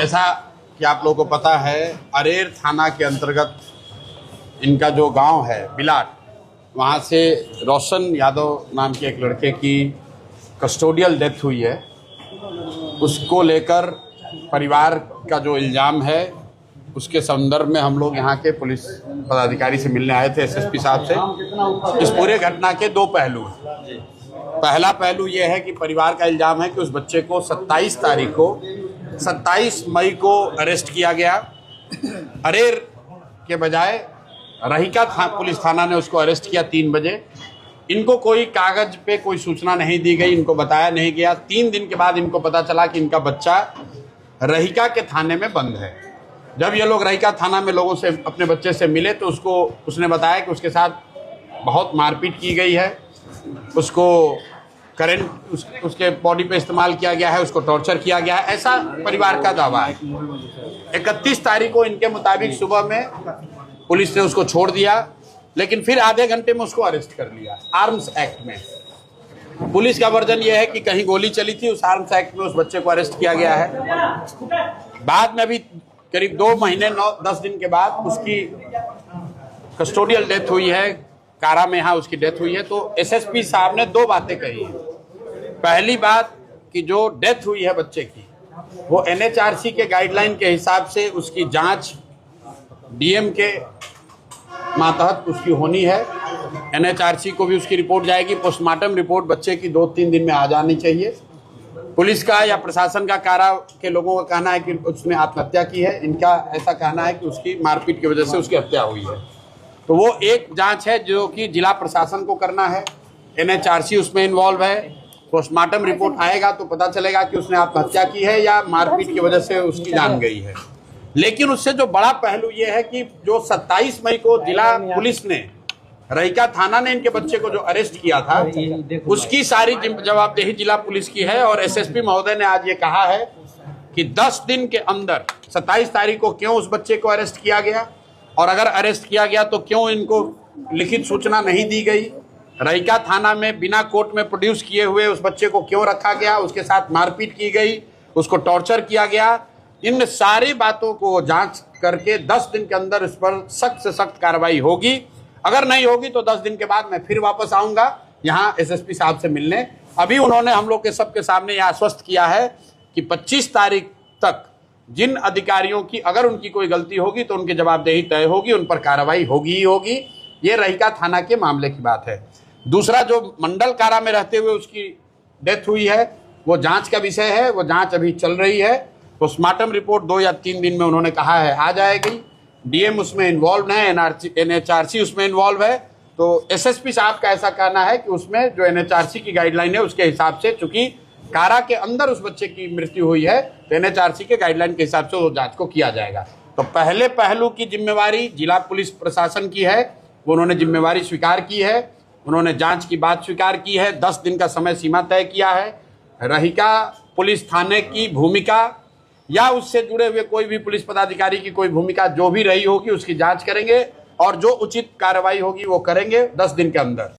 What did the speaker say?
जैसा कि आप लोगों को पता है, अरेर थाना के अंतर्गत इनका जो गांव है बिलाट, वहाँ से रोशन यादव नाम के एक लड़के की कस्टोडियल डेथ हुई है। उसको लेकर परिवार का जो इल्ज़ाम है उसके संदर्भ में हम लोग यहाँ के पुलिस पदाधिकारी से मिलने आए थे, एसएसपी साहब से। इस पूरे घटना के दो पहलू हैं। पहला पहलू ये है कि परिवार का इल्ज़ाम है कि उस बच्चे को 27 मई को अरेस्ट किया गया। अरेर के बजाय रहीका पुलिस थाना ने उसको अरेस्ट किया 3 बजे। इनको कोई कागज पे कोई सूचना नहीं दी गई, इनको बताया नहीं गया। 3 दिन के बाद इनको पता चला कि इनका बच्चा रहीका के थाने में बंद है। जब ये लोग रहीका थाना में लोगों से अपने बच्चे से मिले तो उसने बताया कि उसके साथ बहुत मारपीट की गई है, उसको करंट उसके बॉडी पे इस्तेमाल किया गया है, उसको टॉर्चर किया गया है, ऐसा परिवार का दावा है। 31 तारीख को इनके मुताबिक सुबह में पुलिस ने उसको छोड़ दिया, लेकिन फिर आधे घंटे में उसको अरेस्ट कर लिया आर्म्स एक्ट में। पुलिस का वर्जन यह है कि कहीं गोली चली थी, उस आर्म्स एक्ट में उस बच्चे को अरेस्ट किया गया है। बाद में भी करीब 2 महीने 9-10 दिन के बाद उसकी कस्टोडियल डेथ हुई है, कारा में यहाँ उसकी डेथ हुई है। तो एसएसपी साहब ने 2 बातें कही हैं। पहली बात कि जो डेथ हुई है बच्चे की, वो एनएचआरसी के गाइडलाइन के हिसाब से उसकी जांच डीएम के मातहत उसकी होनी है। एनएचआरसी को भी उसकी रिपोर्ट जाएगी। पोस्टमार्टम रिपोर्ट बच्चे की 2-3 दिन में आ जानी चाहिए। पुलिस का या प्रशासन का, कारा के लोगों का कहना है कि उसने आत्महत्या की है। इनका ऐसा कहना है कि उसकी मारपीट की वजह से उसकी हत्या हुई है। तो वो एक जांच है जो कि जिला प्रशासन को करना है। एनएचआरसी उसमें इन्वॉल्व है। पोस्टमार्टम रिपोर्ट आएगा तो पता चलेगा कि उसने आत्महत्या की है या मारपीट की वजह से उसकी जान गई है। लेकिन उससे जो बड़ा पहलू ये है कि जो 27 मई को जिला पुलिस ने, रहीका थाना ने इनके बच्चे को जो अरेस्ट किया था, उसकी सारी जवाबदेही जिला पुलिस की है। और एसएसपी महोदय ने आज ये कहा है कि 10 दिन के अंदर 27 तारीख को क्यों उस बच्चे को अरेस्ट किया गया, और अगर अरेस्ट किया गया तो क्यों इनको लिखित सूचना नहीं दी गई, रहीका थाना में बिना कोर्ट में प्रोड्यूस किए हुए उस बच्चे को क्यों रखा गया, उसके साथ मारपीट की गई, उसको टॉर्चर किया गया। इन सारी बातों को जांच करके 10 दिन के अंदर इस पर सख्त से सख्त कार्रवाई होगी। अगर नहीं होगी तो 10 दिन के बाद मैं फिर वापस आऊंगा यहाँ एसएसपी साहब से मिलने। अभी उन्होंने हम लोग के सबके सामने यह आश्वस्त किया है कि 25 तारीख तक जिन अधिकारियों की अगर उनकी कोई गलती होगी तो उनकी जवाबदेही तय होगी, उन पर कार्रवाई होगी ही होगी। ये रहीका थाना के मामले की बात है। दूसरा, जो मंडल कारा में रहते हुए उसकी डेथ हुई है, वो जांच का विषय है। वो जांच अभी चल रही है। पोस्टमार्टम रिपोर्ट 2 या 3 दिन में उन्होंने कहा है आ जाएगी। डीएम उसमें इन्वॉल्व है, एनएचआरसी उसमें इन्वॉल्व है। तो एसएसपी साहब का ऐसा कहना है कि उसमें जो एनएचआरसी की गाइडलाइन है उसके हिसाब से, चूंकि कारा के अंदर उस बच्चे की मृत्यु हुई है, तो एनएचआरसी के गाइडलाइन के हिसाब से वो जांच को किया जाएगा। तो पहले पहलू की जिम्मेवारी जिला पुलिस प्रशासन की है। वो उन्होंने जिम्मेवारी स्वीकार की है, उन्होंने जांच की बात स्वीकार की है। 10 दिन का समय सीमा तय किया है। रहीका पुलिस थाने की भूमिका या उससे जुड़े हुए कोई भी पुलिस पदाधिकारी की कोई भूमिका जो भी रही होगी उसकी जांच करेंगे और जो उचित कार्रवाई होगी वो करेंगे 10 दिन के अंदर।